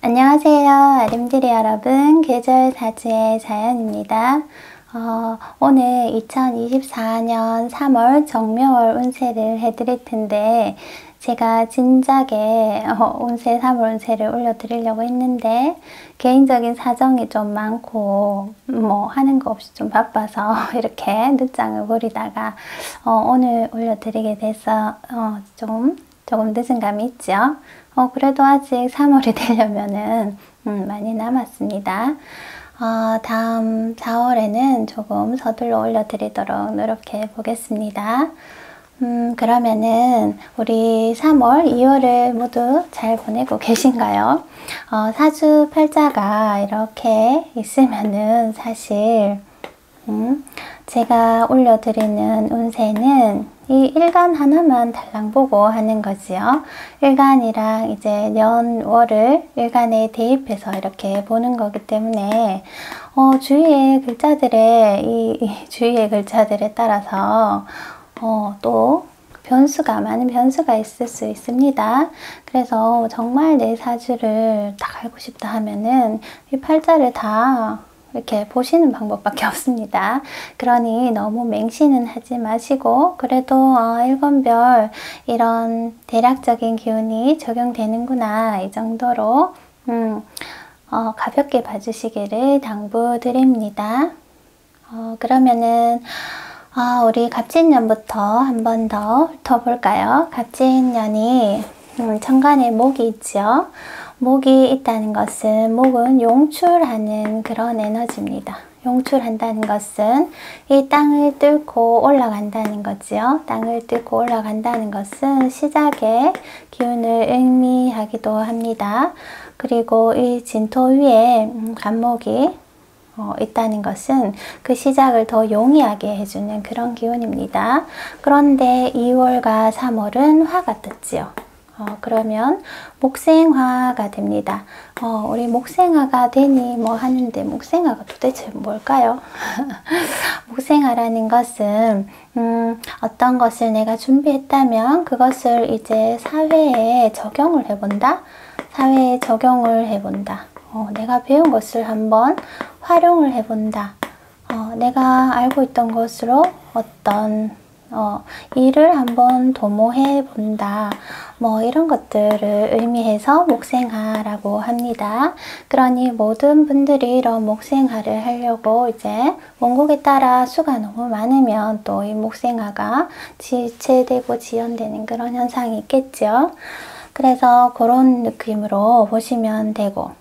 안녕하세요. 아름드리 여러분. 계절사주의 자연입니다. 오늘 2024년 3월 정묘월 운세를 해드릴 텐데 제가 진작에 운세 3월 운세를 올려드리려고 했는데 개인적인 사정이 좀 많고 하는 거 없이 좀 바빠서 이렇게 늦장을 부리다가 오늘 올려드리게 돼서 조금 늦은 감이 있죠. 그래도 아직 3월이 되려면은 많이 남았습니다. 다음 4월에는 조금 서둘러 올려드리도록 노력해 보겠습니다. 그러면은 우리 3월, 2월을 모두 잘 보내고 계신가요? 사주팔자가 이렇게 있으면은 사실 제가 올려드리는 운세는 이 일간 하나만 달랑 보고 하는 거지요. 일간이랑 이제 년월을 일간에 대입해서 이렇게 보는 거기 때문에 주위의 글자들의 주위의 글자들에 따라서 또 많은 변수가 있을 수 있습니다. 그래서 정말 내 사주를 다 알고 싶다 하면은 이 팔자를 다 이렇게 보시는 방법밖에 없습니다. 그러니 너무 맹신은 하지 마시고 그래도 일간별 이런 대략적인 기운이 적용되는구나 이 정도로 가볍게 봐주시기를 당부드립니다. 그러면은 우리 갑진년부터 한 번 더 훑어볼까요? 갑진년이 천간에 목이 있죠. 목이 있다는 것은 목은 용출하는 그런 에너지입니다. 용출한다는 것은 이 땅을 뚫고 올라간다는 거지요. 땅을 뚫고 올라간다는 것은 시작의 기운을 의미하기도 합니다. 그리고 이 진토 위에 간목이 있다는 것은 그 시작을 더 용이하게 해주는 그런 기운입니다. 그런데 2월과 3월은 화가 떴지요. 그러면 목생화가 됩니다. 우리 목생화가 되니 하는데 목생화가 도대체 뭘까요? 목생화라는 것은 어떤 것을 내가 준비했다면 그것을 이제 사회에 적용을 해본다. 사회에 적용을 해본다. 내가 배운 것을 한번 활용을 해본다. 내가 알고 있던 것으로 어떤 일을 한번 도모해 본다. 이런 것들을 의미해서 목생화라고 합니다. 그러니 모든 분들이 이런 목생화를 하려고 이제 원곡에 따라 수가 너무 많으면 또 이 목생화가 지체되고 지연되는 그런 현상이 있겠죠. 그래서 그런 느낌으로 보시면 되고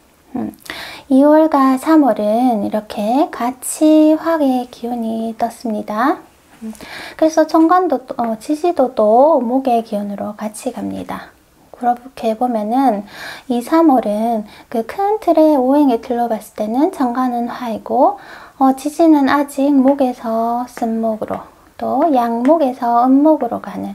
2월과 3월은 이렇게 같이 화의 기운이 떴습니다. 그래서 천간도 지지도도 목의 기운으로 같이 갑니다. 그렇게 보면은 2, 3월은 그 큰 틀의 오행의 틀로 봤을 때는 천간은 화이고 지지는 아직 목에서 쓴목으로 또 양목에서 음목으로 가는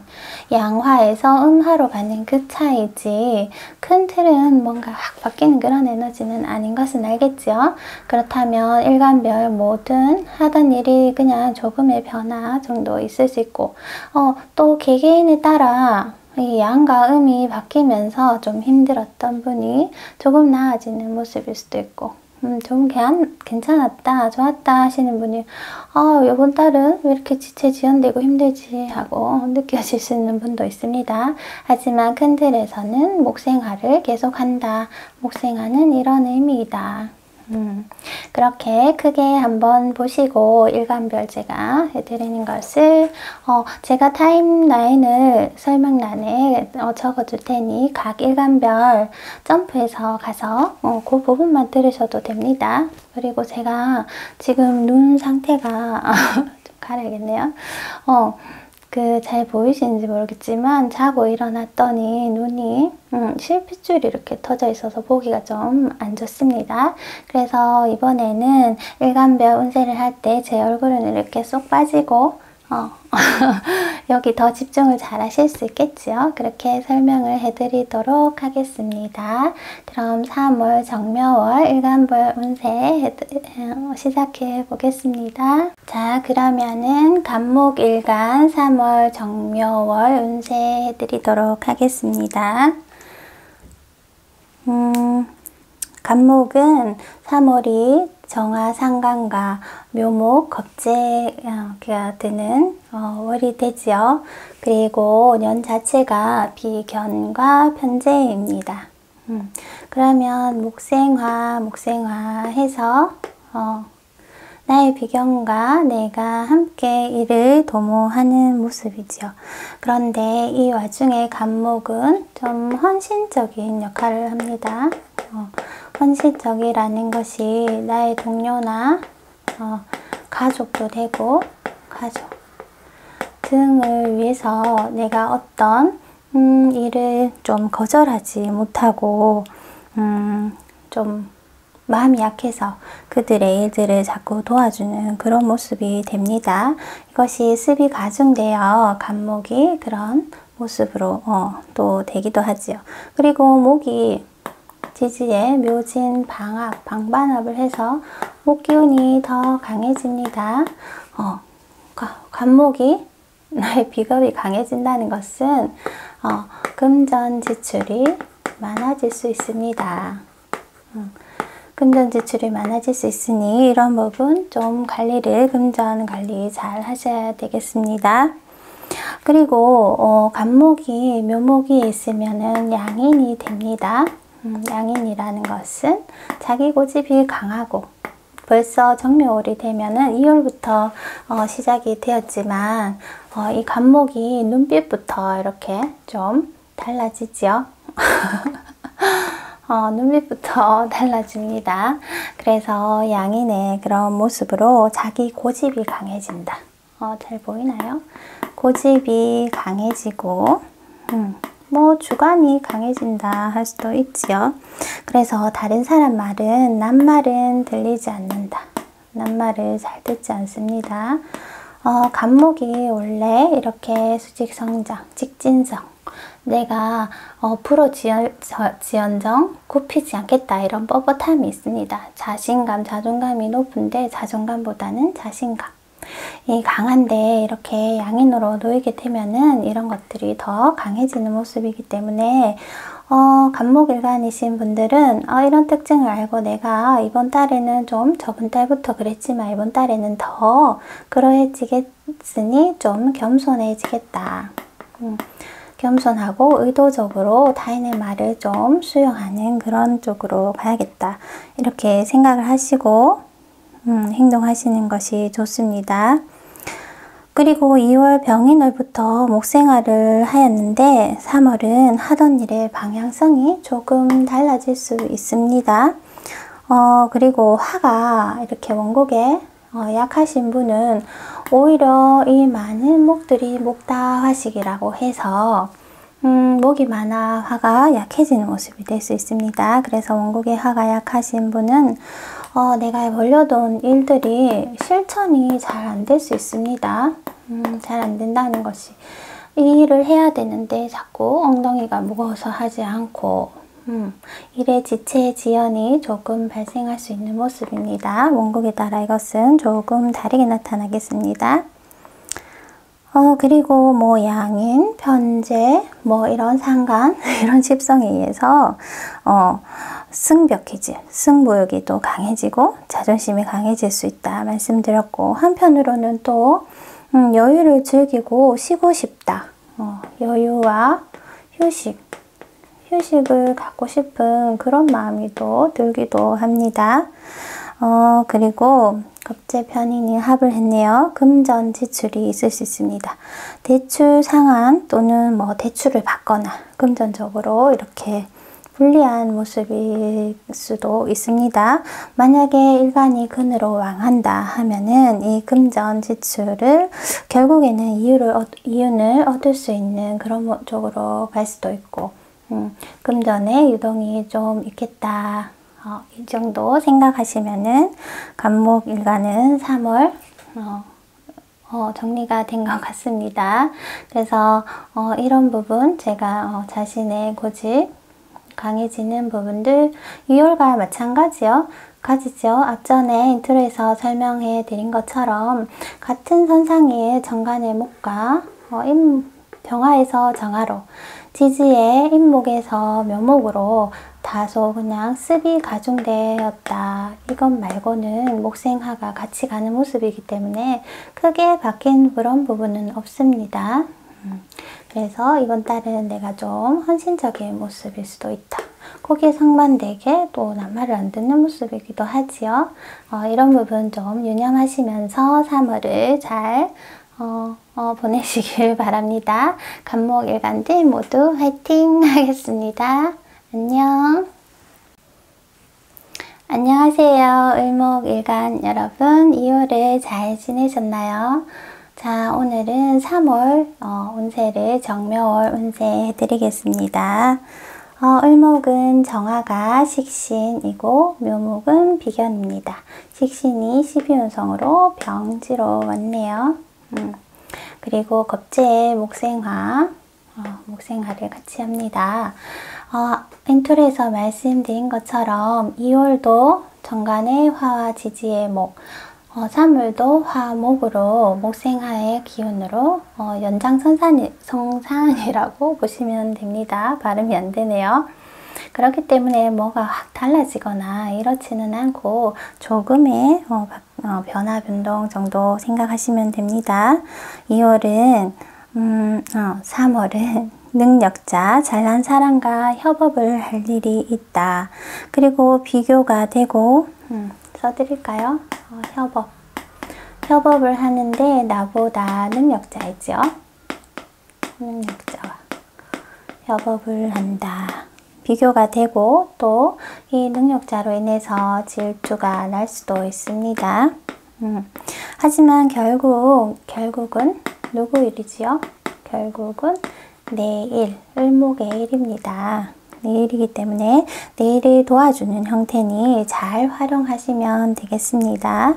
양화에서 음화로 가는 그 차이지 큰 틀은 뭔가 확 바뀌는 그런 에너지는 아닌 것은 알겠죠. 그렇다면 일간별 모든 하던 일이 그냥 조금의 변화 정도 있을 수 있고 또 개개인에 따라 이 양과 음이 바뀌면서 좀 힘들었던 분이 조금 나아지는 모습일 수도 있고 좀 괜찮았다, 좋았다 하시는 분이 이번 달은 왜 이렇게 지체 지연되고 힘들지 하고 느껴질 수 있는 분도 있습니다. 하지만 큰 틀에서는 목생화를 계속한다. 목생화는 이런 의미이다. 그렇게 크게 한번 보시고 일간별 제가 해드리는 것을 제가 타임라인을 설명란에 적어줄 테니 각 일간별 점프해서 가서 그 부분만 들으셔도 됩니다. 그리고 제가 지금 눈 상태가 좀 가려야겠네요. 잘 보이시는지 모르겠지만 자고 일어났더니 눈이 실핏줄이 이렇게 터져 있어서 보기가 좀 안 좋습니다. 그래서 이번에는 일간별 운세를 할 때 제 얼굴은 이렇게 쏙 빠지고 여기 더 집중을 잘 하실 수 있겠죠. 그렇게 설명을 해드리도록 하겠습니다. 그럼 3월 정묘월 일간별 운세 시작해 보겠습니다. 자, 그러면은 간목일간 3월 정묘월 운세 해드리도록 하겠습니다. 간목은 3월이 정화 상간과 묘목 겁재가 드는 월이 되지요. 그리고 년 자체가 비견과 편재입니다. 그러면 목생화 해서 나의 비견과 내가 함께 이를 도모하는 모습이죠. 그런데 이 와중에 간목은 좀 헌신적인 역할을 합니다. 헌신적이라는 것이 나의 동료나 가족도 되고 가족 등을 위해서 내가 어떤 일을 좀 거절하지 못하고 좀 마음이 약해서 그들의 일들을 자꾸 도와주는 그런 모습이 됩니다. 이것이 습이 가중되어 간목이 그런 모습으로 또 되기도 하지요. 그리고 목이 지지에 묘진 방반합을 해서 목 기운이 더 강해집니다. 간목이 나의 비겁이 강해진다는 것은 금전 지출이 많아질 수 있습니다. 금전 지출이 많아질 수 있으니 이런 부분 좀 금전 관리 잘 하셔야 되겠습니다. 그리고 간목이 묘목이 있으면은 양인이 됩니다. 양인이라는 것은 자기 고집이 강하고 벌써 정묘월이 되면은 2월부터 시작이 되었지만 이 간목이 눈빛부터 이렇게 좀 달라지죠. 눈빛부터 달라집니다. 그래서 양인의 그런 모습으로 자기 고집이 강해진다. 잘 보이나요? 고집이 강해지고 뭐 주관이 강해진다 할 수도 있지요. 그래서 다른 사람 말은 남말은 들리지 않는다. 남말을 잘 듣지 않습니다. 간목이 원래 이렇게 수직성장, 직진성, 내가 부러지언정 굽히지 않겠다 이런 뻣뻣함이 있습니다. 자신감, 자존감이 높은데 자존감보다는 자신감. 이 강한데 이렇게 양인으로 놓이게 되면은 이런 것들이 더 강해지는 모습이기 때문에 간목일간이신 분들은 이런 특징을 알고 내가 이번 달에는 좀 저번 달부터 그랬지만 이번 달에는 더 그러해지겠으니 좀 겸손해지겠다. 겸손하고 의도적으로 타인의 말을 좀 수용하는 그런 쪽으로 가야겠다. 이렇게 생각을 하시고 행동하시는 것이 좋습니다. 그리고 2월 병인월부터 목생활을 하였는데 3월은 하던 일의 방향성이 조금 달라질 수 있습니다. 그리고 화가 이렇게 원곡에 약하신 분은 오히려 이 많은 목들이 목다화식이라고 해서 목이 많아 화가 약해지는 모습이 될 수 있습니다. 그래서 원곡에 화가 약하신 분은 내가 벌려둔 일들이 실천이 잘 안 될 수 있습니다. 잘 안 된다는 것이 이 일을 해야 되는데 자꾸 엉덩이가 무거워서 하지 않고 일의 지체 지연이 조금 발생할 수 있는 모습입니다. 원곡에 따라 이것은 조금 다르게 나타나겠습니다. 그리고 뭐 양인, 편재, 뭐 이런 상간, 이런 집성에 의해서 승벽해질, 승부욕이 또 강해지고 자존심이 강해질 수 있다 말씀드렸고, 한편으로는 또 여유를 즐기고 쉬고 싶다. 여유와 휴식을 갖고 싶은 그런 마음이 또 들기도 합니다. 그리고 겁재 편인이 합을 했네요. 금전 지출이 있을 수 있습니다. 대출 상환 또는 뭐 대출을 받거나 금전적으로 이렇게 불리한 모습일 수도 있습니다. 만약에 일간이 근으로 왕한다 하면은 이 금전 지출을 결국에는 이윤을 얻을 수 있는 그런 쪽으로 갈 수도 있고, 금전에 유동이 좀 있겠다. 이 정도 생각하시면은 간목 일간은 3월 정리가 된 것 같습니다. 그래서 이런 부분 제가 자신의 고집 강해지는 부분들 2월과 마찬가지요. 앞전에 인트로에서 설명해 드린 것처럼 같은 선상의 정간의 목과 병화에서 정화로, 지지의 임목에서 묘목으로 다소 그냥 습이 가중되었다. 이것 말고는 목생화가 같이 가는 모습이기 때문에 크게 바뀐 그런 부분은 없습니다. 그래서 이번 달은 내가 좀 헌신적인 모습일 수도 있다. 거기에 상반되게 또 나 말을 안 듣는 모습이기도 하지요. 이런 부분 좀 유념하시면서 3월을 잘 보내시길 바랍니다. 간목일간들 모두 화이팅 하겠습니다. 안녕. 안녕하세요. 을목일간 여러분, 2월을 잘 지내셨나요? 자, 오늘은 3월 운세를 정묘월 운세 해드리겠습니다. 을목은 정화가 식신이고 묘목은 비견입니다. 식신이 12운성으로 병지로 왔네요. 그리고 겁재의 목생화를 같이 합니다. 인트로에서 말씀드린 것처럼 2월도 정관의 화와 지지의 목, 3월도 화목으로 목생화의 기운으로 연장선상이라고 보시면 됩니다. 발음이 안 되네요. 그렇기 때문에 뭐가 확 달라지거나 이렇지는 않고 조금의 변화 변동 정도 생각하시면 됩니다. 2월은 3월은 능력자, 잘난 사람과 협업을 할 일이 있다. 그리고 비교가 되고 써드릴까요? 협업을 하는데 나보다 능력자이죠. 능력자와 협업을 한다. 비교가 되고 또 이 능력자로 인해서 질투가 날 수도 있습니다. 하지만 결국은 누구 일이지요? 결국은 내일, 을목의 일입니다. 내일이기 때문에 내일을 도와주는 형태니 잘 활용하시면 되겠습니다.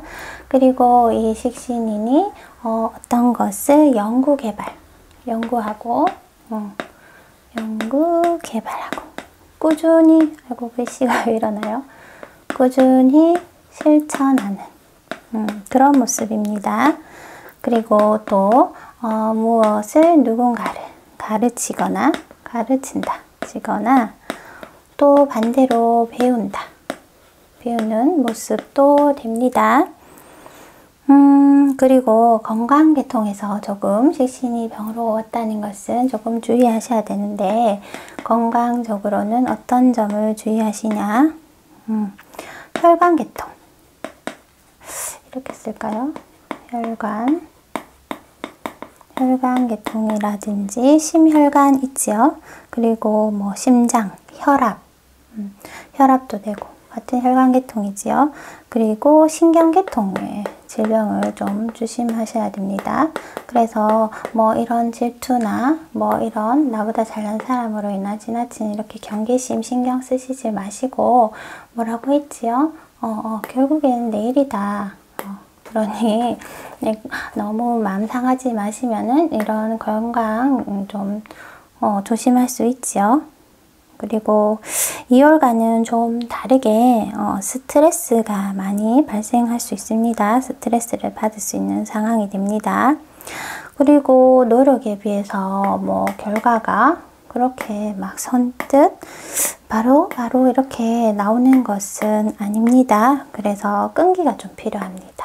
그리고 이 식신인이 어떤 것을 연구하고 꾸준히, 아이고 글씨가 왜 이러나요? 꾸준히 실천하는 그런 모습입니다. 그리고 또 무엇을 누군가를 가르치거나 또 반대로 배우는 모습도 됩니다. 그리고 건강계통에서 조금 식신이 병으로 왔다는 것은 조금 주의하셔야 되는데, 건강적으로는 어떤 점을 주의하시냐? 혈관계통 이렇게 쓸까요? 혈관계통이라든지 심혈관 있지요. 그리고 뭐 심장, 혈압도 되고 같은 혈관계통이지요. 그리고 신경계통의 질병을 좀 조심하셔야 됩니다. 그래서 뭐 이런 질투나 뭐 이런 나보다 잘난 사람으로 인한 지나친 이렇게 경계심 신경 쓰시지 마시고, 뭐라고 했지요? 결국엔 내일이다. 그러니 너무 마음 상하지 마시면은 이런 건강 좀 조심할 수 있지요. 그리고 2월간은 좀 다르게 스트레스가 많이 발생할 수 있습니다. 스트레스를 받을 수 있는 상황이 됩니다. 그리고 노력에 비해서 뭐 결과가 그렇게 막 선뜻 바로 이렇게 나오는 것은 아닙니다. 그래서 끈기가 좀 필요합니다.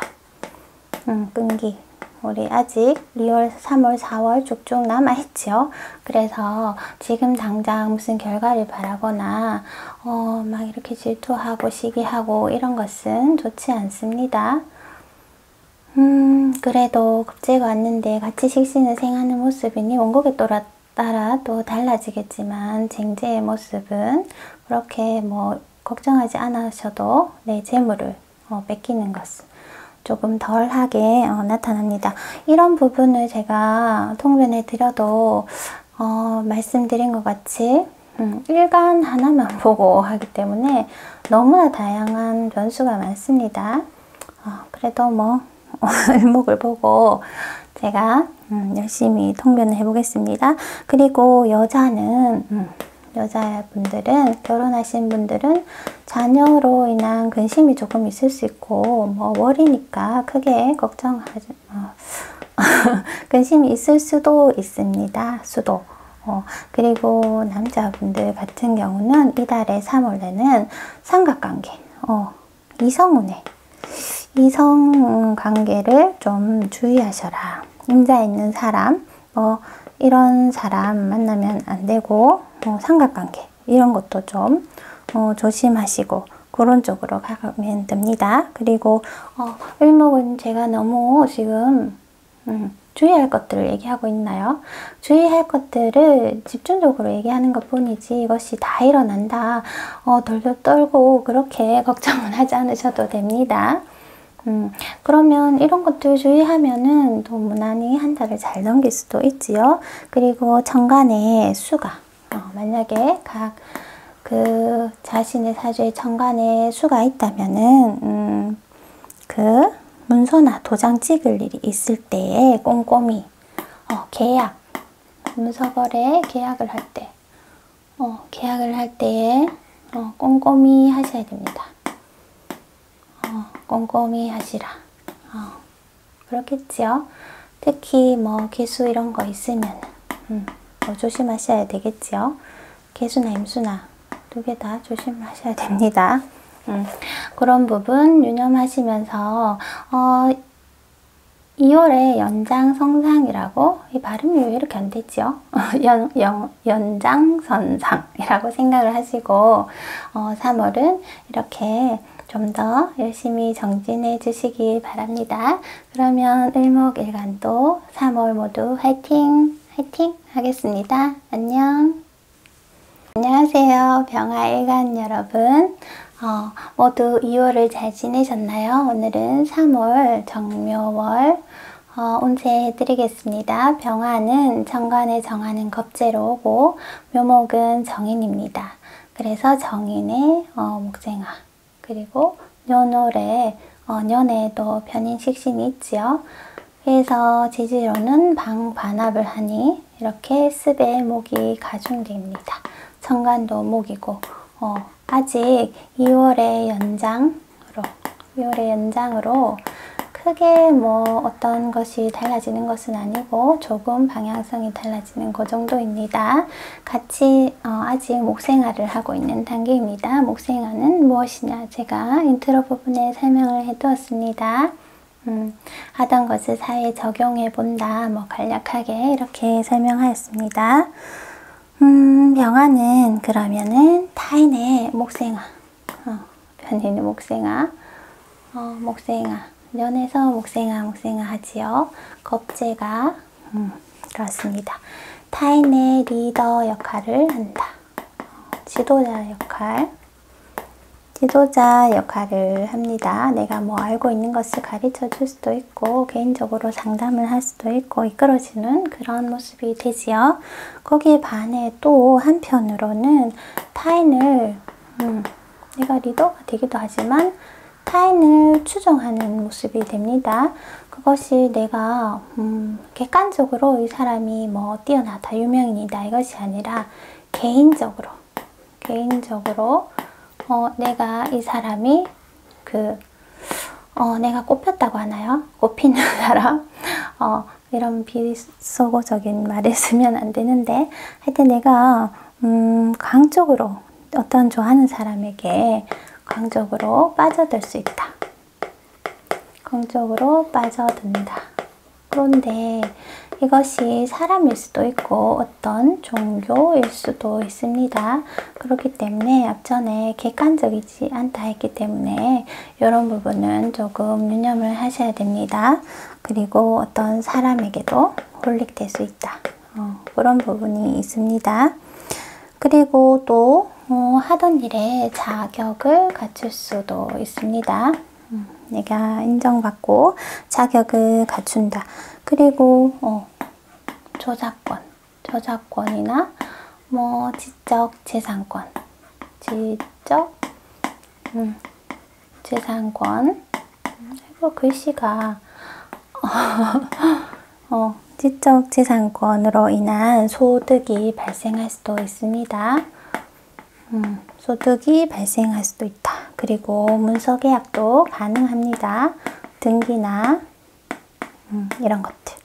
끈기. 우리 아직 2월, 3월, 4월 쭉쭉 남아있죠. 그래서 지금 당장 무슨 결과를 바라거나 막 이렇게 질투하고 시기하고 이런 것은 좋지 않습니다. 그래도 급제가 왔는데 같이 식신을 생하는 모습이니 원곡에 따라 또 달라지겠지만 쟁제의 모습은 그렇게 뭐 걱정하지 않으셔도 내 재물을 뺏기는 것은 조금 덜하게 나타납니다. 이런 부분을 제가 통변해 드려도 말씀드린 것 같이 일간 하나만 보고 하기 때문에 너무나 다양한 변수가 많습니다. 그래도 뭐 을목을 보고 제가 열심히 통변을 해보겠습니다. 그리고 여자분들은, 결혼하신 분들은 자녀로 인한 근심이 조금 있을 수 있고, 뭐 월이니까 크게 걱정하지 근심이 있을 수도 있습니다. 그리고 남자분들 같은 경우는 이달의 3월에는 삼각관계, 이성관계를 좀 주의하셔라. 임자 있는 사람, 이런 사람 만나면 안 되고, 삼각관계, 이런 것도 좀 조심하시고, 그런 쪽으로 가면 됩니다. 그리고 을목은 제가 너무 지금 주의할 것들을 얘기하고 있나요? 주의할 것들을 집중적으로 얘기하는 것 뿐이지 이것이 다 일어난다, 덜덜 떨고 그렇게 걱정은 하지 않으셔도 됩니다. 그러면 이런 것들 주의하면은 또 무난히 한 달을 잘 넘길 수도 있지요. 그리고 천간에 수가, 만약에 그 자신의 사주에 천간에 수가 있다면은 그 문서나 도장 찍을 일이 있을 때에 꼼꼼히 계약, 문서거래 계약을 할 때, 계약을 할 때에 꼼꼼히 하셔야 됩니다. 꼼꼼히 하시라. 그렇겠지요. 특히 뭐 개수 이런 거 있으면 조심하셔야 되겠지요. 개수나 임수나 두 개 다 조심하셔야 됩니다. 그런 부분 유념하시면서 2월에 연장성상이라고, 이 발음이 왜 이렇게 안 되죠? 연장선상이라고 생각을 하시고 3월은 이렇게 좀 더 열심히 정진해 주시길 바랍니다. 그러면 을목일간도 3월 모두 화이팅! 화이팅! 하겠습니다. 안녕! 안녕하세요. 병화일간 여러분. 모두 2월을 잘 지내셨나요? 오늘은 3월 정묘월 운세 해드리겠습니다. 병화는 천간에 정하는 겁재로 오고 묘목은 정인입니다. 그래서 정인의 목생화, 그리고 년월에 년에도 편인식신이 있지요. 그래서 지지로는 방반합을 하니 이렇게 습의 목이 가중됩니다. 천간도 목이고 아직 2월의 연장으로 크게 뭐 어떤 것이 달라지는 것은 아니고 조금 방향성이 달라지는 그 정도입니다. 같이 아직 목생화를 하고 있는 단계입니다. 목생화는 무엇이냐, 제가 인트로 부분에 설명을 해두었습니다. 하던 것을 사회에 적용해 본다, 뭐 간략하게 이렇게 설명하였습니다. 병화는 그러면은 타인의 목생화, 편인의 목생화, 년에서 목생화 하지요. 겁재가 그렇습니다. 타인의 리더 역할을 한다. 지도자 역할을 합니다. 내가 뭐 알고 있는 것을 가르쳐 줄 수도 있고 개인적으로 상담을 할 수도 있고 이끌어주는 그런 모습이 되지요. 거기에 반해 또 한편으로는 타인을 내가 리더가 되기도 하지만 타인을 추종하는 모습이 됩니다. 그것이 내가 객관적으로 이 사람이 뭐 뛰어나다, 유명인이다 이것이 아니라 개인적으로 내가 이 사람이 내가 꼽혔다고 하나요? 꼽히는 사람? 이런 비속어적인 말을 쓰면 안 되는데, 하여튼 내가 강적으로 어떤 좋아하는 사람에게 강적으로 빠져들 수 있다. 강적으로 빠져든다. 그런데 이것이 사람일 수도 있고 어떤 종교일 수도 있습니다. 그렇기 때문에 앞전에 객관적이지 않다 했기 때문에 이런 부분은 조금 유념을 하셔야 됩니다. 그리고 어떤 사람에게도 홀릭될 수 있다. 그런 부분이 있습니다. 그리고 또 하던 일에 자격을 갖출 수도 있습니다. 내가 인정받고 자격을 갖춘다. 그리고 저작권이나 뭐 지적 재산권, 이거 글씨가 지적 재산권으로 인한 소득이 발생할 수도 있습니다. 소득이 발생할 수도 있다. 그리고 문서 계약도 가능합니다. 등기나 이런 것들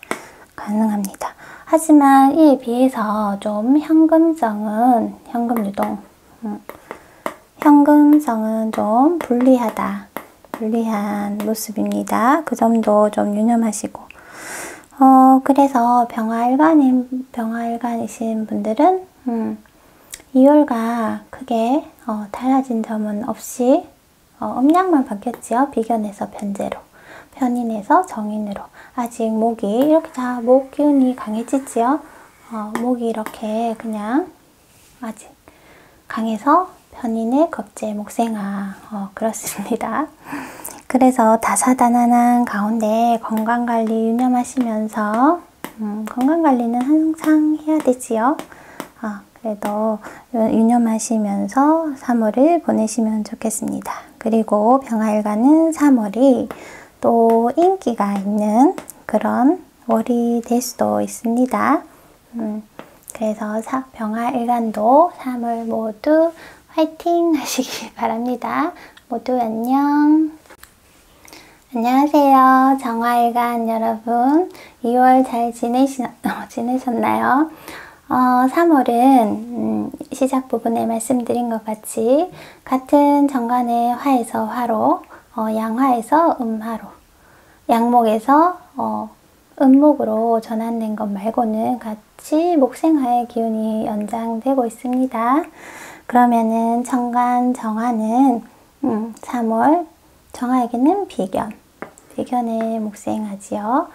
가능합니다. 하지만 이에 비해서 좀 현금성은 현금성은 좀 불리한 모습입니다. 그 점도 좀 유념하시고, 그래서 병화일간이신 분들은 2월과 크게 달라진 점은 없이 음양만 바뀌었지요. 비견에서 편재로, 편인에서 정인으로. 아직 목이 이렇게 다 목 기운이 강해지지요. 목이 이렇게 그냥 아직 강해서 편인의 겁재 목생아, 그렇습니다. 그래서 다사다난한 가운데 건강관리 유념하시면서 건강관리는 항상 해야 되지요. 그래도 유념하시면서 3월을 보내시면 좋겠습니다. 그리고 병화일간은 3월이 또 인기가 있는 그런 월이 될 수도 있습니다. 그래서 병화일간도 3월 모두 화이팅 하시기 바랍니다. 모두 안녕. 안녕하세요. 정화일간 여러분. 2월 잘 지내셨나요? 3월은 시작 부분에 말씀드린 것 같이 같은 정관의 화에서 화로, 양화에서 음화로, 양목에서 음목으로 전환된 것 말고는 같이 목생화의 기운이 연장되고 있습니다. 그러면은 정관 정화는 3월 정화에게는 비견의 목생화지요.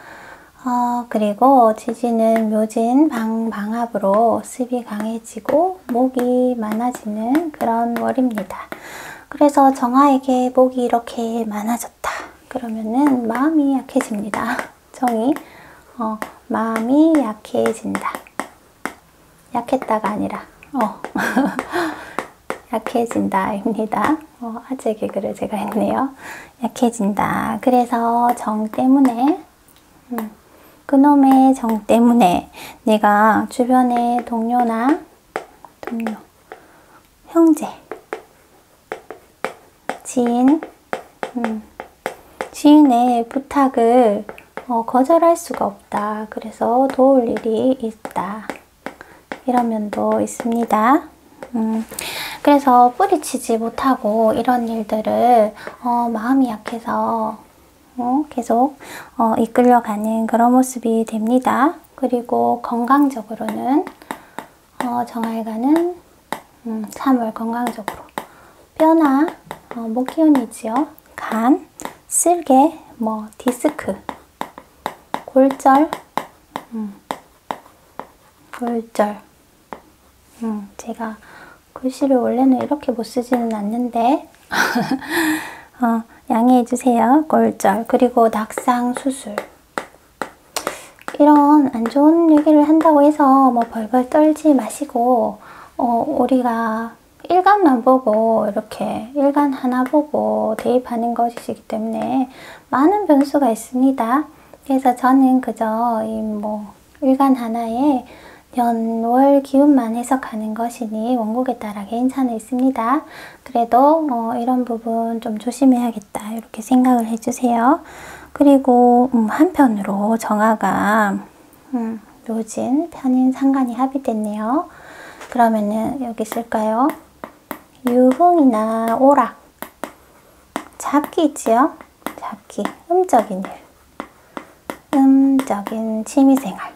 그리고 지지는 묘진 방합으로 습이 강해지고 목이 많아지는 그런 월입니다. 그래서 정화에게 목이 이렇게 많아졌다. 그러면은 마음이 약해집니다. 마음이 약해진다. 약했다가 아니라 약해진다입니다. 아재 개그를 제가 했네요. 약해진다. 그래서 정 때문에 그놈의 정 때문에 내가 주변의 동료, 형제, 지인의 부탁을 거절할 수가 없다. 그래서 도울 일이 있다. 이런 면도 있습니다. 그래서 뿌리치지 못하고 이런 일들을 마음이 약해서 계속 이끌려가는 그런 모습이 됩니다. 그리고 건강적으로는 정화일간은 3월 건강적으로 뼈나 목 기운이지요. 간, 쓸개, 디스크, 골절, 제가 글씨를 원래는 이렇게 못 쓰지는 않는데 양해해 주세요. 골절, 그리고 낙상 수술, 이런 안 좋은 얘기를 한다고 해서 벌벌 떨지 마시고 우리가 일간만 보고 이렇게 일간 하나 보고 대입하는 것이기 때문에 많은 변수가 있습니다. 그래서 저는 그저 일간 하나에 연월 기운만 해석하는 것이니 원국에 따라 개인차는 있습니다. 그래도 이런 부분 좀 조심해야겠다 이렇게 생각을 해주세요. 그리고 한편으로 정화가 묘진, 편인, 상관이 합의됐네요. 그러면은 여기 쓸까요? 유흥이나 오락, 잡기 있지요? 잡기, 음적인 일, 음적인 취미생활,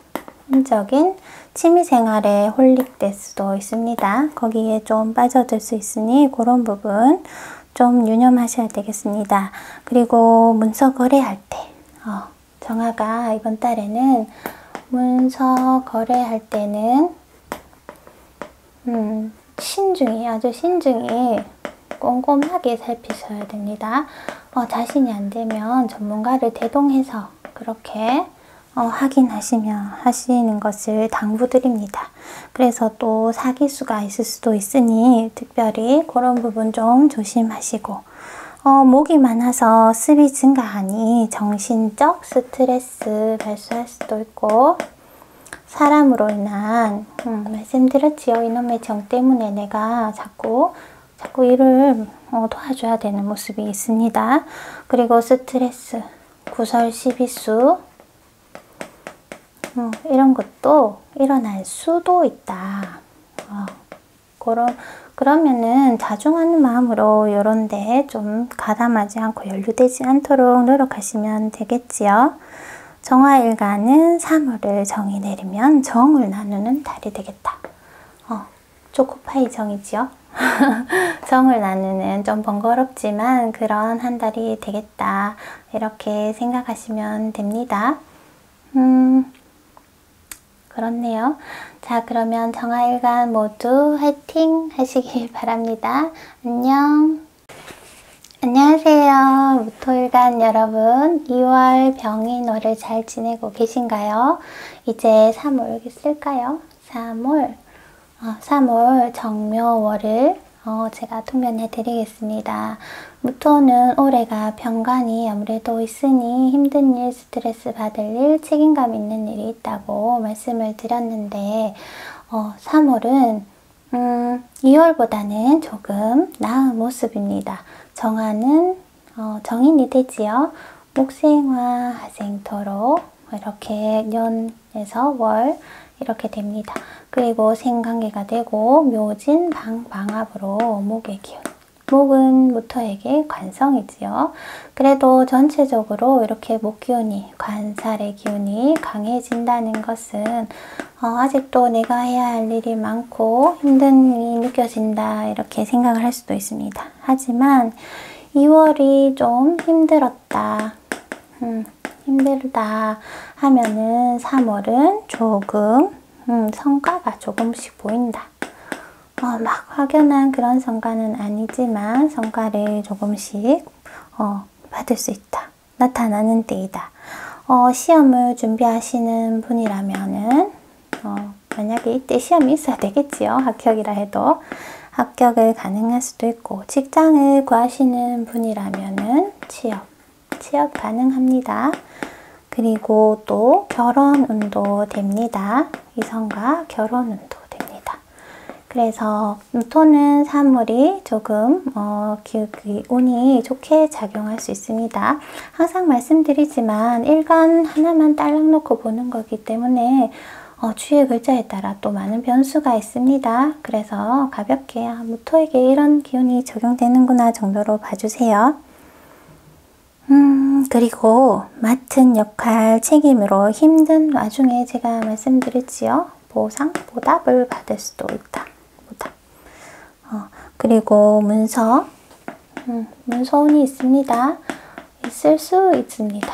음적인 취미생활에 홀릭될 수도 있습니다. 거기에 좀 빠져들 수 있으니 그런 부분 좀 유념하셔야 되겠습니다. 그리고 문서 거래할 때 정화가 이번 달에는 문서 거래할 때는 아주 신중히 꼼꼼하게 살피셔야 됩니다. 자신이 안 되면 전문가를 대동해서 그렇게 하시는 것을 당부드립니다. 그래서 또 사기수가 있을 수도 있으니 특별히 그런 부분 좀 조심하시고, 목이 많아서 습이 증가하니 정신적 스트레스 발생할 수도 있고, 사람으로 인한 말씀드렸지요. 이놈의 정 때문에 내가 자꾸 일을 도와줘야 되는 모습이 있습니다. 그리고 스트레스, 구설 시비수, 이런 것도 일어날 수도 있다. 그러면은 자중하는 마음으로 요런데 좀 가담하지 않고 연루되지 않도록 노력하시면 되겠지요. 정화일간은 3월을 정이 내리면 정을 나누는 달이 되겠다. 초코파이 정이지요. 정을 나누는 좀 번거롭지만 그런 한 달이 되겠다. 이렇게 생각하시면 됩니다. 그렇네요. 자, 그러면 정화일간 모두 화이팅 하시길 바랍니다. 안녕. 안녕하세요. 무토일간 여러분. 2월 병인월을 잘 지내고 계신가요? 이제 3월 여기 쓸까요? 3월 정묘월을 제가 통변해 드리겠습니다. 무토는 올해가 병간이 아무래도 있으니 힘든 일, 스트레스 받을 일, 책임감 있는 일이 있다고 말씀을 드렸는데 3월은 2월보다는 조금 나은 모습입니다. 정화는 정인이 되지요. 목생화, 하생토로 이렇게 년에서 월 이렇게 됩니다. 그리고 생관계가 되고 묘진, 방합으로 목의 기운. 목은 무토에게 관성이지요. 그래도 전체적으로 이렇게 목 기운이, 관살의 기운이 강해진다는 것은 아직도 내가 해야 할 일이 많고 힘든 일이 느껴진다 이렇게 생각을 할 수도 있습니다. 하지만 2월이 좀 힘들었다. 힘들다 하면은 3월은 조금 성과가 조금씩 보인다. 막 확연한 그런 성과는 아니지만 성과를 조금씩 받을 수 있다. 나타나는 때이다. 시험을 준비하시는 분이라면은 만약에 이때 시험이 있어야 되겠지요. 합격이라 해도 합격을 가능할 수도 있고 직장을 구하시는 분이라면은 취업 가능합니다. 그리고 또 결혼운도 됩니다. 이성과 결혼운도 됩니다. 그래서 무토는 3월이 조금 운이 좋게 작용할 수 있습니다. 항상 말씀드리지만 일간 하나만 딸랑 놓고 보는 거기 때문에 주의 글자에 따라 또 많은 변수가 있습니다. 그래서 가볍게 무토에게 이런 기운이 적용되는구나 정도로 봐주세요. 그리고 맡은 역할 책임으로 힘든 와중에 제가 말씀드렸지요. 보답을 받을 수도 있다. 그리고 문서운이 있습니다. 있을 수 있습니다.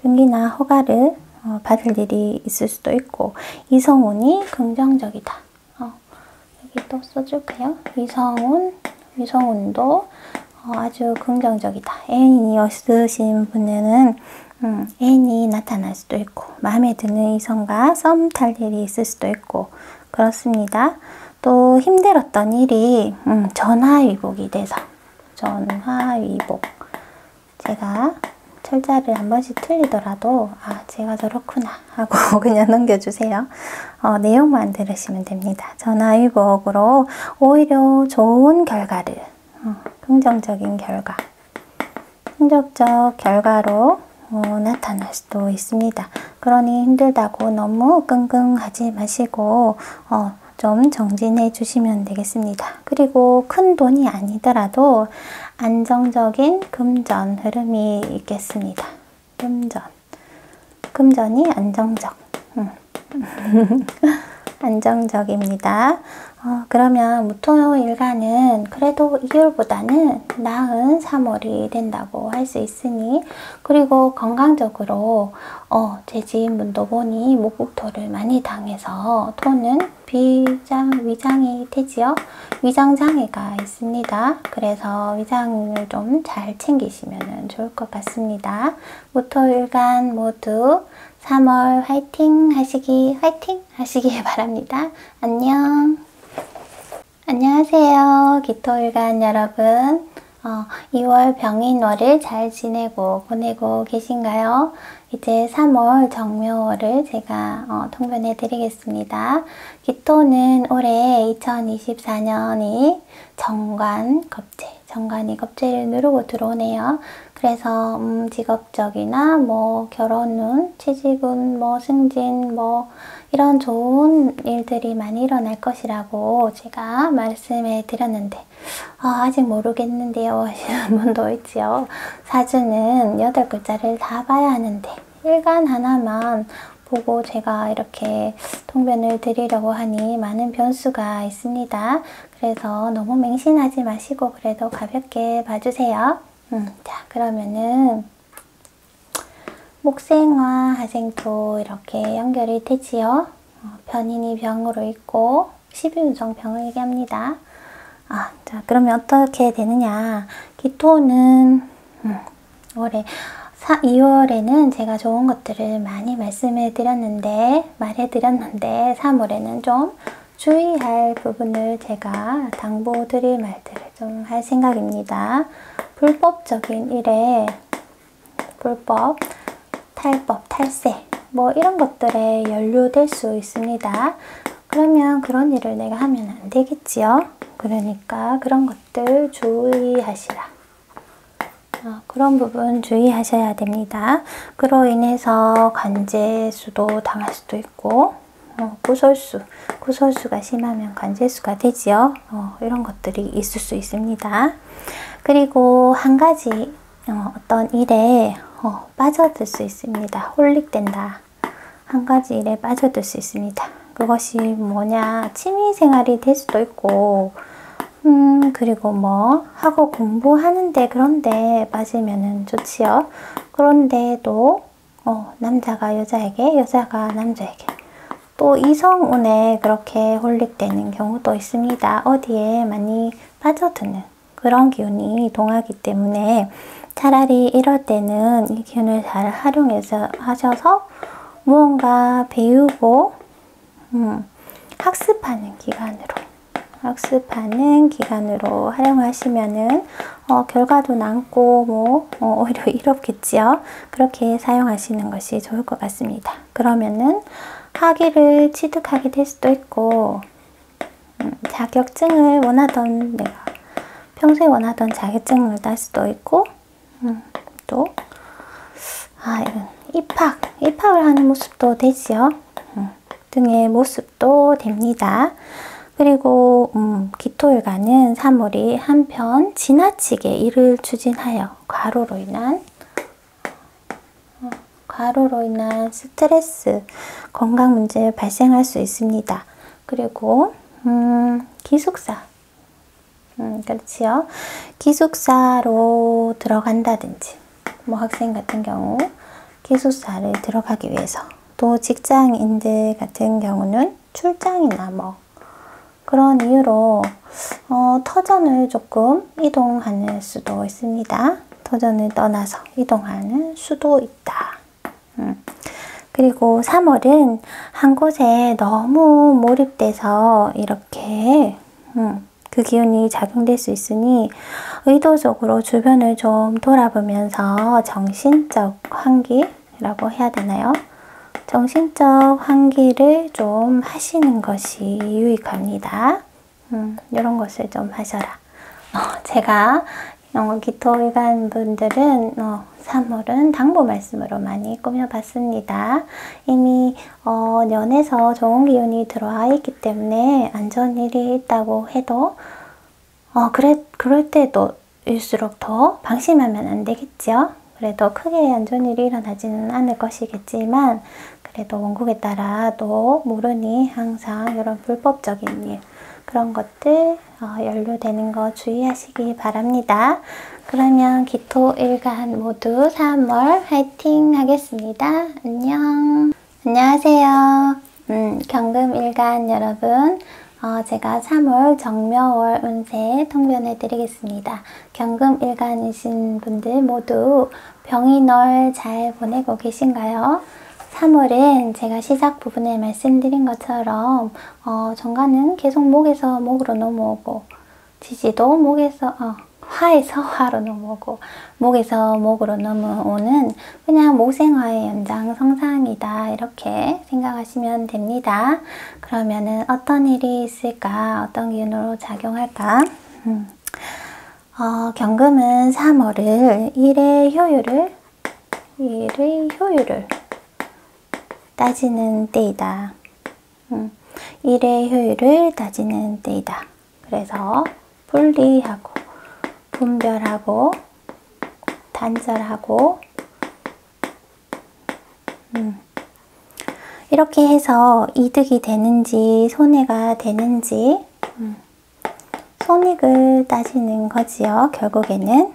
등기나 허가를 받을 일이 있을 수도 있고 이성운이 긍정적이다. 여기 또 써줄까요? 이성운도 아주 긍정적이다. 애인이 없으신 분은 애인이 나타날 수도 있고 마음에 드는 이성과 썸 탈 일이 있을 수도 있고 그렇습니다. 또 힘들었던 일이 전화위복이 돼서 전화위복 제가 철자를 한 번씩 틀리더라도 제가 저렇구나 하고 그냥 넘겨주세요. 내용만 들으시면 됩니다. 전화위복으로 오히려 좋은 결과를 긍정적인 결과로 나타날 수도 있습니다. 그러니 힘들다고 너무 끙끙하지 마시고 좀 정진해 주시면 되겠습니다. 그리고 큰 돈이 아니더라도 안정적인 금전 흐름이 있겠습니다. 금전이 안정적입니다. 그러면 무토일간은 그래도 2월보다는 나은 3월이 된다고 할 수 있으니 그리고 건강적으로 제 지인분도 보니 목국토를 많이 당해서 토는 위장이 되지요. 위장장애가 있습니다. 그래서 위장을 좀 잘 챙기시면 좋을 것 같습니다. 무토일간 모두 3월 화이팅 하시기 바랍니다. 안녕. 안녕하세요. 기토일간 여러분. 2월 병인월을 잘 보내고 계신가요? 이제 3월 정묘월을 제가 통변해 드리겠습니다. 기토는 올해 2024년이 정관이 겁재를 누르고 들어오네요. 그래서 직업적이나 뭐 결혼운, 취직운, 뭐 승진, 뭐 이런 좋은 일들이 많이 일어날 것이라고 제가 말씀해 드렸는데 아직 모르겠는데요 하시는 분도 있지요. 사주는 8글자를 다 봐야 하는데 일간 하나만 보고 제가 이렇게 통변을 드리려고 하니 많은 변수가 있습니다. 그래서 너무 맹신하지 마시고 그래도 가볍게 봐주세요. 자, 그러면은 목생화, 하생토 이렇게 연결이 되지요. 편인이 병으로 있고 12운정 병을 얘기합니다. 자, 그러면 어떻게 되느냐. 기토는 올해 2월에는 제가 좋은 것들을 많이 말해드렸는데 3월에는 좀 주의할 부분을 제가 당부드릴 말들을 좀 할 생각입니다. 불법적인 일에 불법, 탈법, 탈세 뭐 이런 것들에 연루될 수 있습니다. 그러면 그런 일을 내가 하면 안 되겠지요. 그러니까 그런 것들 주의하시라. 그런 부분 주의하셔야 됩니다. 그로 인해서 관제수도 당할 수도 있고 구설수가 심하면 관제수가 되지요. 이런 것들이 있을 수 있습니다. 그리고 한 가지 어떤 일에 빠져들 수 있습니다. 홀릭된다. 한 가지 일에 빠져들 수 있습니다. 그것이 뭐냐, 취미생활이 될 수도 있고 그리고 뭐 하고 공부하는데 그런데 빠지면은 좋지요. 그런데도 남자가 여자에게, 여자가 남자에게 또 이성운에 그렇게 홀릭되는 경우도 있습니다. 어디에 많이 빠져드는 그런 기운이 동하기 때문에 차라리 이럴 때는 이 기운을 잘 활용해서 하셔서 무언가 배우고 학습하는 기간으로 활용하시면은 결과도 남고 뭐 오히려 이롭겠지요. 그렇게 사용하시는 것이 좋을 것 같습니다. 그러면은 학위를 취득하게 될 수도 있고 자격증을 내가 평소에 원하던 자격증을 딸 수도 있고 또 이런 입학을 하는 모습도 되지요. 등의 모습도 됩니다. 그리고 기토일간은 3월이 한편 지나치게 일을 추진하여 과로로 인한 스트레스, 건강 문제 발생할 수 있습니다. 그리고 기숙사, 그렇지요. 기숙사로 들어간다든지 뭐 학생 같은 경우 기숙사를 들어가기 위해서, 또 직장인들 같은 경우는 출장이나 뭐 그런 이유로 터전을 조금 이동하는 수도 있습니다. 터전을 떠나서 이동하는 수도 있다. 그리고 3월은 한 곳에 너무 몰입돼서 이렇게 그 기운이 작용될 수 있으니 의도적으로 주변을 좀 돌아보면서 정신적 환기라고 해야 되나요? 정신적 환기를 좀 하시는 것이 유익합니다. 이런 것을 좀 하셔라. 제가 기토일간 분들은 3월은 당부 말씀으로 많이 꾸며봤습니다. 이미 년에서 좋은 기운이 들어와 있기 때문에 안 좋은 일이 있다고 해도 그럴 때도 일수록 더 방심하면 안 되겠죠. 그래도 크게 안 좋은 일이 일어나지는 않을 것이겠지만 그래도 원국에 따라 또 모르니 항상 이런 불법적인 일, 그런 것들 연루되는 거 주의하시기 바랍니다. 그러면 기토일간 모두 3월 화이팅 하겠습니다. 안녕. 안녕하세요. 경금일간 여러분, 제가 3월 정묘월 운세 통변해 드리겠습니다. 경금일간이신 분들 모두 병인월 잘 보내고 계신가요? 3월은 제가 시작 부분에 말씀드린 것처럼 정관은 계속 목에서 목으로 넘어오고, 지지도 화에서 화로 넘어오고, 목에서 목으로 넘어오는 그냥 목생화의 연장성상이다, 이렇게 생각하시면 됩니다. 그러면은 어떤 일이 있을까? 어떤 기운으로 작용할까? 경금은 3월을 일의 효율을 따지는 때이다. 일의 효율을 따지는 때이다. 그래서 분리하고 분별하고 단절하고 이렇게 해서 이득이 되는지 손해가 되는지 손익을 따지는 거지요. 결국에는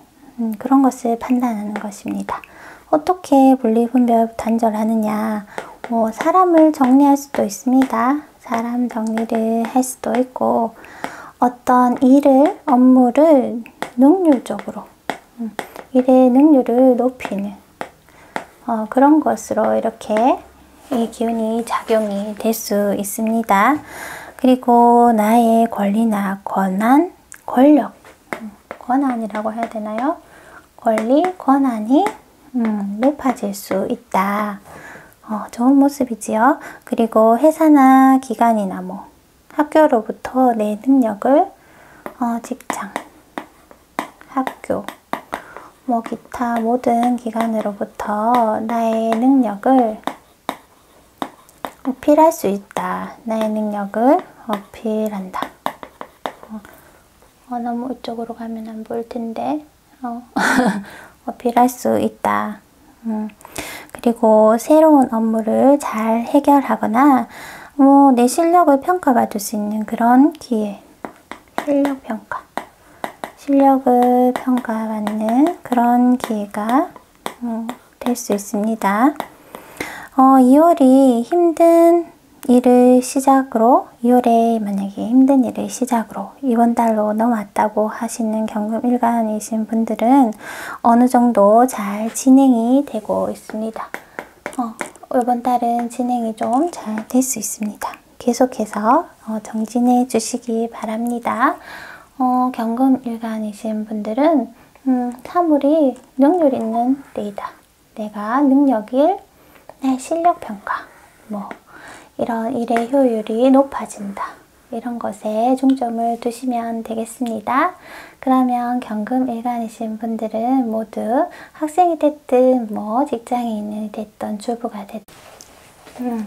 그런 것을 판단하는 것입니다. 어떻게 분리분별 단절하느냐. 사람을 정리할 수도 있습니다. 사람 정리를 할 수도 있고 어떤 업무를 능률적으로 일의 능률을 높이는 그런 것으로 이렇게 이 기운이 작용이 될 수 있습니다. 그리고 나의 권리나 권한, 권력, 권한이라고 해야 되나요? 권리, 권한이 높아질 수 있다. 좋은 모습이지요. 그리고 회사나 기관이나 학교로부터 내 능력을 직장, 학교, 기타 모든 기관으로부터 나의 능력을 어필할 수 있다. 나의 능력을 어필한다. 너무 이쪽으로 가면 안 보일 텐데 어필할 수 있다. 그리고 새로운 업무를 잘 해결하거나 내 실력을 평가받을 수 있는 그런 기회. 실력평가. 실력을 평가받는 그런 기회가 될 수 있습니다. 2월이 힘든 일을 시작으로 2월에 만약에 힘든 일을 시작으로 이번 달로 넘어왔다고 하시는 경금일간이신 분들은 어느 정도 잘 진행이 되고 있습니다. 이번 달은 진행이 좀 잘 될 수 있습니다. 계속해서 정진해 주시기 바랍니다. 경금일간이신 분들은 3월이 능률 있는 때이다. 내가 능력일 내 실력평가, 이런 일의 효율이 높아진다. 이런 것에 중점을 두시면 되겠습니다. 그러면 경금일간이신 분들은 모두 학생이 됐든 직장인이 됐든 주부가 됐든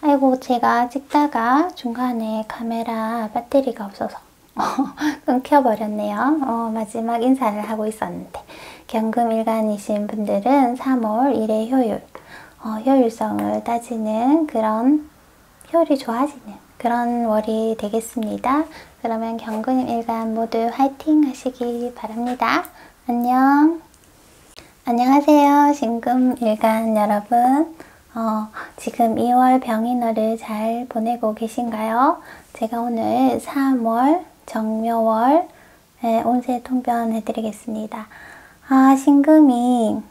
아이고 제가 찍다가 중간에 카메라 배터리가 없어서 끊겨버렸네요. 마지막 인사를 하고 있었는데 경금일간이신 분들은 3월 일의 효율 효율성을 따지는 그런 효율이 좋아지는 그런 월이 되겠습니다. 그러면 경금일간 모두 화이팅 하시기 바랍니다. 안녕. 안녕하세요. 신금일간 여러분. 지금 2월 병인월을 잘 보내고 계신가요? 제가 오늘 3월 정묘월 운세 통변 해드리겠습니다. 신금이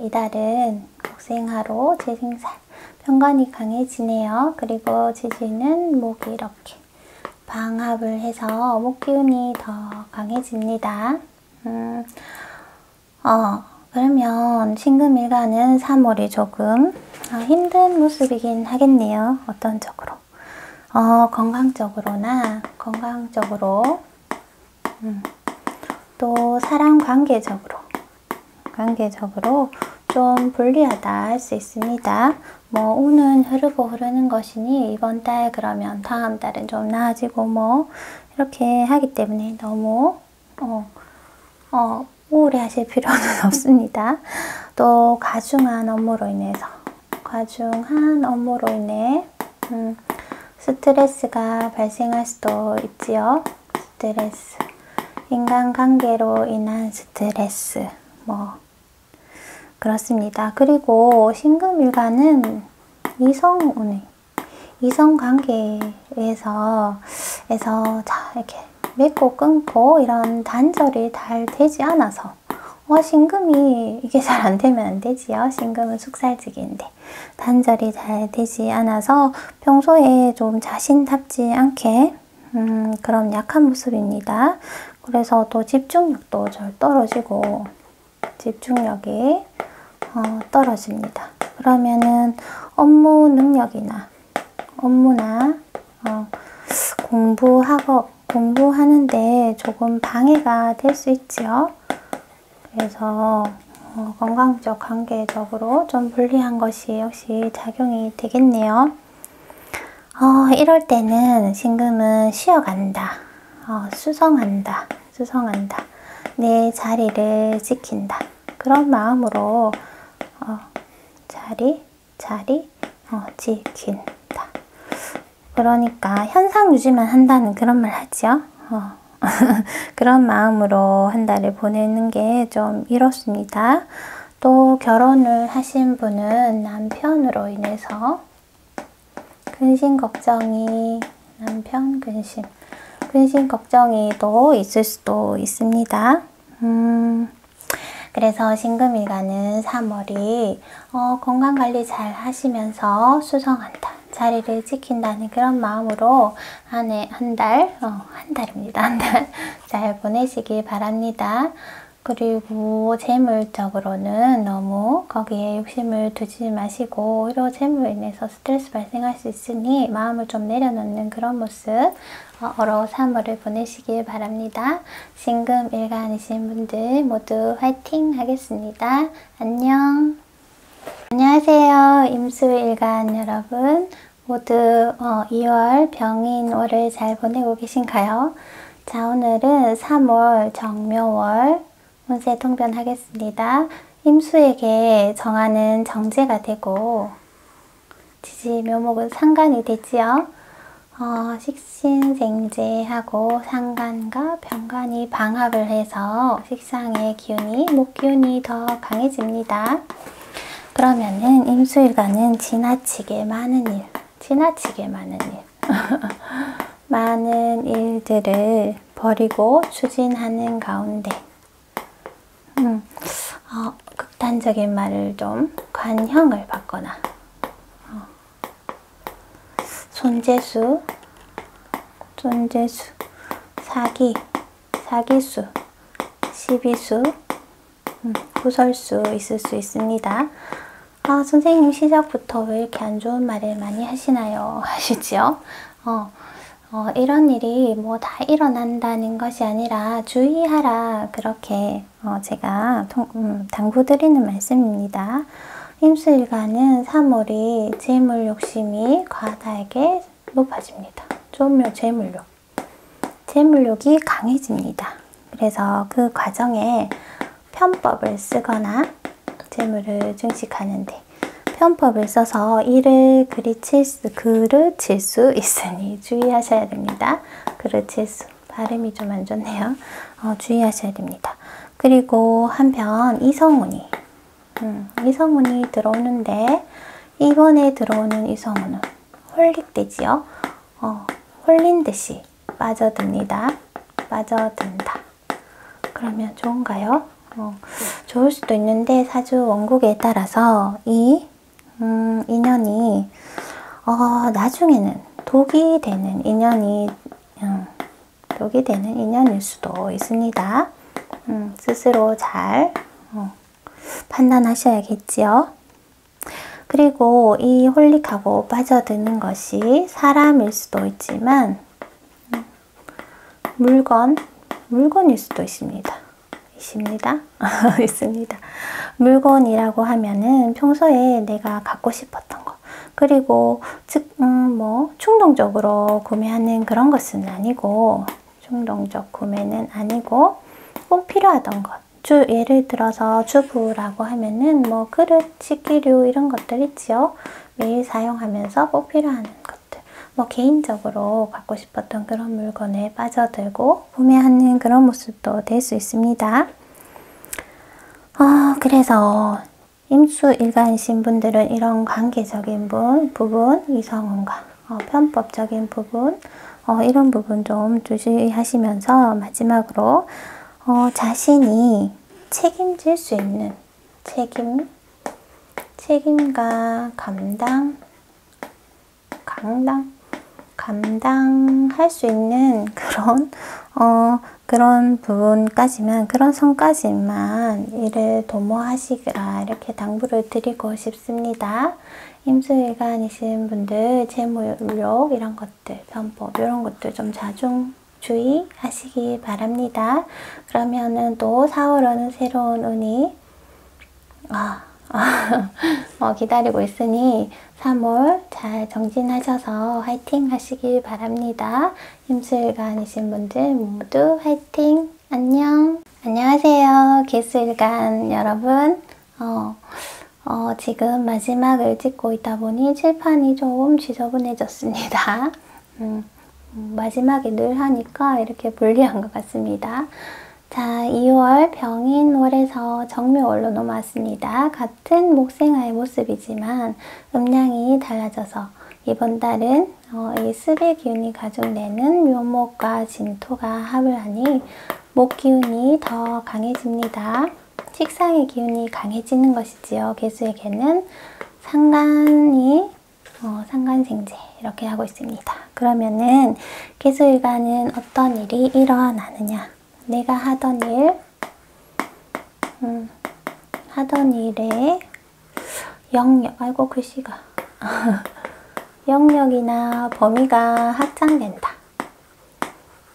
이달은 곡생하로 재생살 편관이 강해지네요. 그리고 지지는 목이 이렇게 방합을 해서 목기운이 더 강해집니다. 그러면 신금일간은 3월이 조금 힘든 모습이긴 하겠네요. 어떤 쪽으로? 건강적으로나 또 사람 관계적으로 좀 불리하다 할 수 있습니다. 운은 흐르고 흐르는 것이니 이번 달 그러면 다음 달은 좀 나아지고 이렇게 하기 때문에 너무 우울해 하실 필요는 없습니다. 또 과중한 업무로 인해 스트레스가 발생할 수도 있지요. 스트레스, 인간관계로 인한 스트레스 그렇습니다. 그리고 신금일간은 이성관계에서 이렇게 맺고 끊고 이런 단절이 잘 되지 않아서 신금이 이게 잘 안 되면 안 되지요. 신금은 숙살직인데 단절이 잘 되지 않아서 평소에 좀 자신답지 않게 그런 약한 모습입니다. 그래서 또 집중력도 잘 떨어지고 집중력이 떨어집니다. 그러면은 업무나 공부, 학업 공부하는데 조금 방해가 될 수 있죠. 그래서 건강적 관계적으로 좀 불리한 것이 역시 작용이 되겠네요. 이럴 때는 신금은 쉬어간다, 수성한다, 내 자리를 지킨다. 그런 마음으로 자리 지킨다. 그러니까 현상 유지만 한다는 그런 말 하죠. 그런 마음으로 한 달을 보내는 게 좀 이렇습니다. 또 결혼을 하신 분은 남편으로 인해서 근심 걱정이, 남편 근심 걱정이 또 있을 수도 있습니다. 그래서 신금일간은 3월이 건강관리 잘 하시면서 수성한다, 자리를 지킨다는 그런 마음으로 한 달 잘 보내시기 바랍니다. 그리고 재물적으로는 너무 거기에 욕심을 두지 마시고 오히려 재물로 인해서 스트레스 발생할 수 있으니 마음을 좀 내려놓는 그런 모습으로 3월을 보내시길 바랍니다. 신금일간이신 분들 모두 화이팅 하겠습니다. 안녕. 안녕하세요. 임수일간 여러분. 모두 2월 병인월을 잘 보내고 계신가요? 자, 오늘은 3월 정묘월 운세 통변하겠습니다. 임수에게 정하는 정제가 되고 지지 묘목은 상간이 되지요. 식신생제하고 상간과 병간이 방합을 해서 식상의 기운이, 목 기운이 더 강해집니다. 그러면은 임수일간은 지나치게 많은 일 많은 일들을 벌이고 추진하는 가운데 극단적인 말을 좀 관형을 받거나 손재수, 사기수, 시비수, 구설수 있을 수 있습니다. 선생님 시작부터 왜 이렇게 안 좋은 말을 많이 하시나요? 하시죠? 이런 일이 뭐 다 일어난다는 것이 아니라 주의하라, 그렇게 제가 당부드리는 말씀입니다. 임수일간은 3월이 재물 욕심이 과다하게 높아집니다. 재물욕이 강해집니다. 그래서 그 과정에 편법을 쓰거나 재물을 증식하는데 편법을 써서 이를 그르칠 수 있으니 주의하셔야 됩니다. 발음이 좀 안 좋네요. 주의하셔야 됩니다. 그리고 한편 이성운이 들어오는데 이번에 들어오는 이성운은 홀릭되지요. 홀린 듯이 빠져든다. 그러면 좋은가요? 좋을 수도 있는데 사주 원국에 따라서 이 인연이 나중에는 독이 되는 인연일 수도 있습니다. 스스로 잘 판단하셔야겠지요. 그리고 이 홀릭하고 빠져드는 것이 사람일 수도 있지만 물건일 수도 있습니다. 물건이라고 하면은 평소에 내가 갖고 싶었던 거, 그리고 충동적으로 구매하는 그런 것은 아니고, 충동적 구매는 아니고 꼭 필요하던 것. 예를 들어서 주부라고 하면은 뭐 그릇, 식기류 이런 것들 있지요. 매일 사용하면서 꼭 필요한 것들. 뭐 개인적으로 갖고 싶었던 그런 물건에 빠져들고 구매하는 그런 모습도 될 수 있습니다. 그래서 임수일간이신 분들은 이런 관계적인 부분, 이성운과 편법적인 부분, 이런 부분 좀 주시하시면서 마지막으로 자신이 책임질 수 있는 책임과 감당할 수 있는 그런 부분까지만, 그런 선까지만 일을 도모하시라, 이렇게 당부를 드리고 싶습니다. 임수일간이신 분들 재물욕 이런 것들, 편법 이런 것들 좀 주의하시기 바랍니다. 그러면은 또 4월에는 새로운 운이 기다리고 있으니 3월 잘 정진하셔서 화이팅 하시길 바랍니다. 임수일간이신 분들 모두 화이팅! 안녕! 안녕하세요. 개수일간 여러분. 지금 마지막을 찍고 있다 보니 칠판이 좀 지저분해졌습니다. 마지막에 늘 하니까 이렇게 불리한 것 같습니다. 자, 2월 병인월에서 정묘월로 넘어왔습니다. 같은 목생화의 모습이지만 음량이 달라져서 이번 달은 이 습의 기운이 가중되는 묘목과 진토가 합을 하니 목 기운이 더 강해집니다. 식상의 기운이 강해지는 것이지요. 개수에게는 상간이 상간생재 이렇게 하고 있습니다. 그러면은 개수일간은 어떤 일이 일어나느냐? 내가 하던 일에 영역, 아이고 글씨가 영역이나 범위가 확장된다.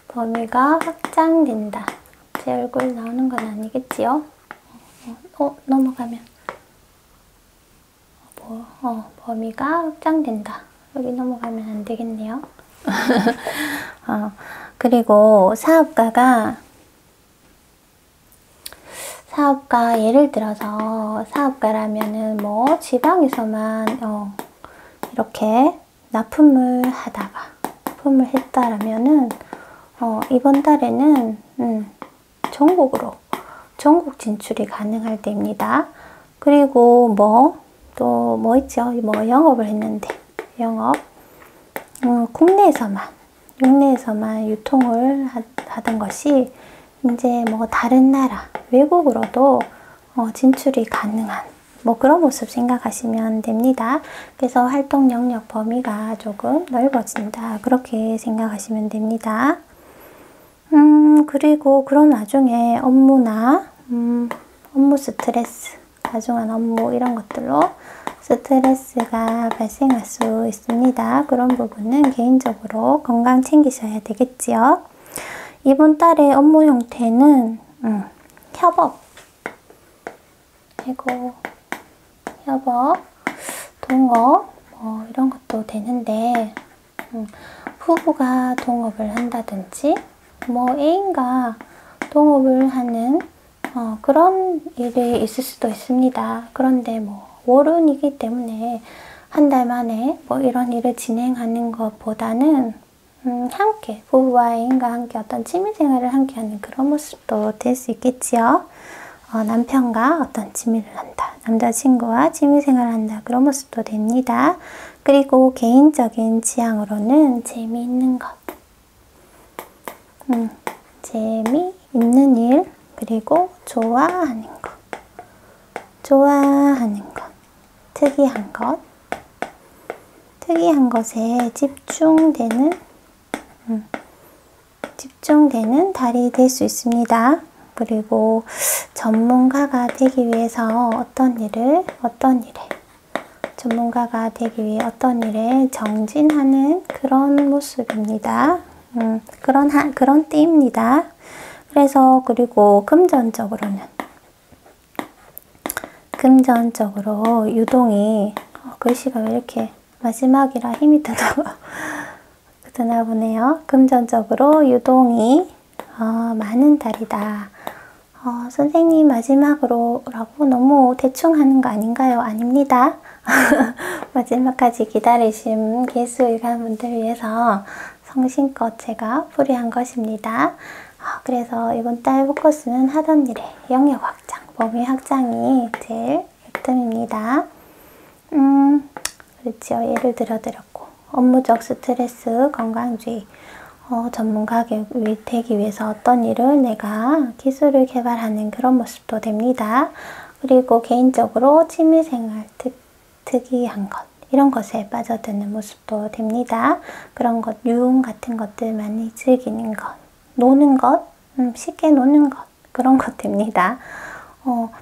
범위가 확장된다. 제 얼굴 나오는 건 아니겠지요? 넘어가면 범위가 확장된다. 여기 넘어가면 안 되겠네요. 그리고 사업가 예를 들어서 사업가라면은 뭐 지방에서만 이렇게 납품을 했다라면은 이번 달에는 전국 진출이 가능할 때입니다. 그리고 또 뭐 있죠? 영업을 했는데 국내에서만 유통을 하던 것이 이제 다른 나라, 외국으로도 진출이 가능한 그런 모습 생각하시면 됩니다. 그래서 활동 영역 범위가 조금 넓어진다. 그렇게 생각하시면 됩니다. 그리고 그런 와중에 업무나 업무 스트레스, 가중한 업무 이런 것들로 스트레스가 발생할 수 있습니다. 그런 부분은 개인적으로 건강 챙기셔야 되겠지요. 이번 달의 업무 형태는 협업, 동업 이런 것도 되는데 부부가 동업을 한다든지 애인과 동업을 하는 그런 일이 있을 수도 있습니다. 그런데 월운이기 때문에 한 달 만에 이런 일을 진행하는 것보다는 함께 부부와 애인과 함께 어떤 취미생활을 함께 하는 그런 모습도 될 수 있겠지요. 남편과 어떤 취미를 한다. 남자친구와 취미생활을 한다. 그런 모습도 됩니다. 그리고 개인적인 취향으로는 재미있는 것, 재미있는 일, 그리고 좋아하는 것, 특이한 것에 집중되는 달이 될 수 있습니다. 그리고 전문가가 되기 위해서 전문가가 되기 위해 어떤 일에 정진하는 그런 모습입니다. 그런 때입니다. 그래서 그리고 금전적으로 유동이 글씨가 왜 이렇게 마지막이라 힘이 드나 보네요. 금전적으로 유동이 많은 달이다. 선생님 마지막으로라고 너무 대충 하는 거 아닌가요? 아닙니다. 마지막까지 기다리신 개수일간 분들 위해서 성심껏 제가 풀이한 것입니다. 그래서 이번 달 포커스는 하던 일의 영역 확장, 범위 확장이 제일 으뜸입니다. 그렇죠. 예를 들어드렸고 업무적 스트레스, 건강주의, 전문가 되기 위해서 어떤 일을 내가 기술을 개발하는 그런 모습도 됩니다. 그리고 개인적으로 취미생활, 특이한 것, 이런 것에 빠져드는 모습도 됩니다. 그런 것, 유흥 같은 것들 많이 즐기는 것, 노는 것, 쉽게 노는 것, 그런 것 됩니다.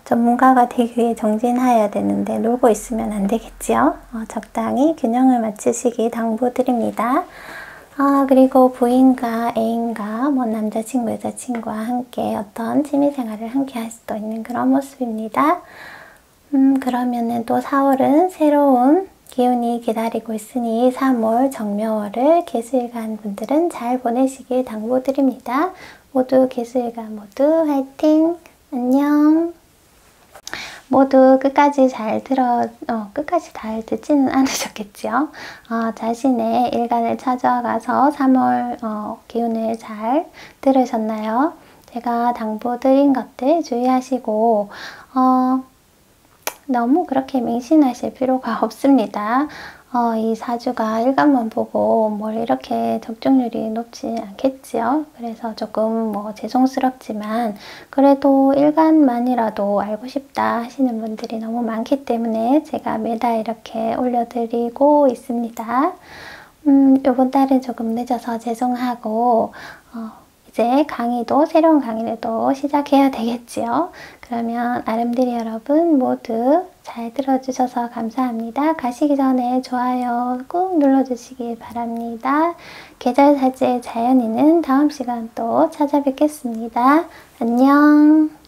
전문가가 되기 위해 정진해야 되는데 놀고 있으면 안 되겠지요. 적당히 균형을 맞추시기 당부드립니다. 그리고 부인과 애인과 뭐 남자친구, 여자친구와 함께 어떤 취미생활을 함께 할 수도 있는 그런 모습입니다. 그러면은 또 4월은 새로운 기운이 기다리고 있으니 3월 정묘월을 개수일간 분들은 잘 보내시길 당부드립니다. 모두 개수일간 모두 화이팅! 안녕! 모두 끝까지 끝까지 잘 듣지는 않으셨겠죠? 자신의 일간을 찾아가서 3월 기운을 잘 들으셨나요? 제가 당부드린 것들 주의하시고 너무 그렇게 맹신하실 필요가 없습니다. 이 사주가 일간만 보고 뭘 이렇게 적중률이 높지 않겠지요. 그래서 조금 뭐 죄송스럽지만 그래도 일간만이라도 알고 싶다 하시는 분들이 너무 많기 때문에 제가 매달 이렇게 올려드리고 있습니다. 요번 달은 조금 늦어서 죄송하고 이제 새로운 강의를 또 시작해야 되겠지요. 그러면 아름드리 여러분 모두 잘 들어주셔서 감사합니다. 가시기 전에 좋아요 꾹 눌러주시기 바랍니다. 계절사주의 자연인은 다음 시간 또 찾아뵙겠습니다. 안녕.